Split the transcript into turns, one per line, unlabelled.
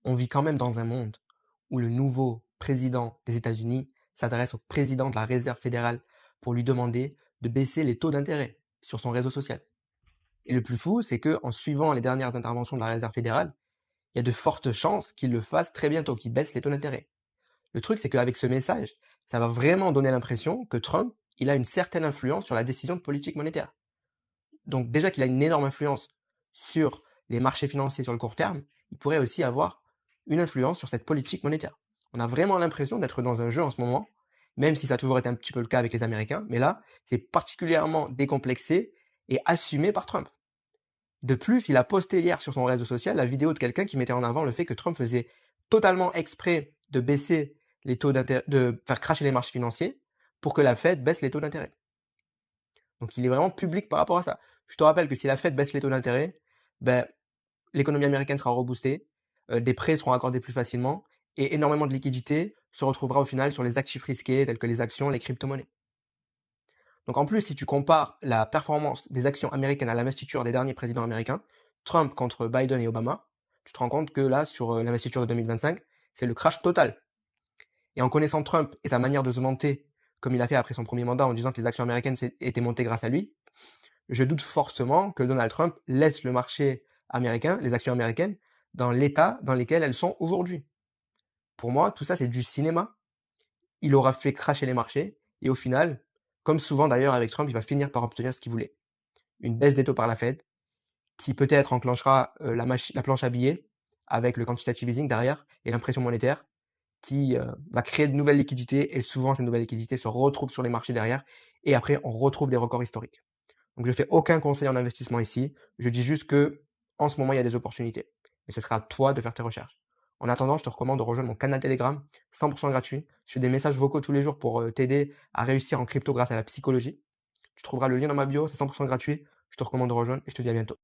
On vit quand même dans un monde où le nouveau président des États-Unis s'adresse au président de la Réserve fédérale pour lui demander de baisser les taux d'intérêt sur son réseau social. Et le plus fou, c'est que en suivant les dernières interventions de la Réserve fédérale, il y a de fortes chances qu'il le fasse très bientôt, qu'il baisse les taux d'intérêt. Le truc, c'est qu'avec ce message, ça va vraiment donner l'impression que Trump, il a une certaine influence sur la décision de politique monétaire. Donc déjà qu'il a une énorme influence sur les marchés financiers sur le court terme, il pourrait aussi avoir une influence sur cette politique monétaire. On a vraiment l'impression d'être dans un jeu en ce moment, même si ça a toujours été un petit peu le cas avec les Américains, mais là, c'est particulièrement décomplexé et assumé par Trump. De plus, il a posté hier sur son réseau social la vidéo de quelqu'un qui mettait en avant le fait que Trump faisait totalement exprès de baisser les taux d'intérêt, de faire cracher les marchés financiers pour que la Fed baisse les taux d'intérêt. Donc il est vraiment public par rapport à ça. Je te rappelle que si la Fed baisse les taux d'intérêt, ben, l'économie américaine sera reboostée, des prêts seront accordés plus facilement, et énormément de liquidités se retrouvera au final sur les actifs risqués tels que les actions, les crypto-monnaies. Donc en plus, si tu compares la performance des actions américaines à l'investiture des derniers présidents américains, Trump contre Biden et Obama, tu te rends compte que là, sur l'investiture de 2025, c'est le crash total. Et en connaissant Trump et sa manière de se vanter, comme il a fait après son premier mandat en disant que les actions américaines étaient montées grâce à lui, je doute fortement que Donald Trump laisse le marché américain, les actions américaines, dans l'état dans lequel elles sont aujourd'hui. Pour moi, tout ça, c'est du cinéma. Il aura fait cracher les marchés, et au final, comme souvent d'ailleurs avec Trump, il va finir par obtenir ce qu'il voulait. Une baisse des taux par la Fed, qui peut-être enclenchera la planche à billets, avec le quantitative easing derrière, et l'impression monétaire, qui va créer de nouvelles liquidités, et souvent ces nouvelles liquidités se retrouvent sur les marchés derrière, et après on retrouve des records historiques. Donc je ne fais aucun conseil en investissement ici, je dis juste que en ce moment il y a des opportunités. Et ce sera à toi de faire tes recherches. En attendant, je te recommande de rejoindre mon canal Telegram, 100% gratuit. Je fais des messages vocaux tous les jours pour t'aider à réussir en crypto grâce à la psychologie. Tu trouveras le lien dans ma bio, c'est 100% gratuit. Je te recommande de rejoindre et je te dis à bientôt.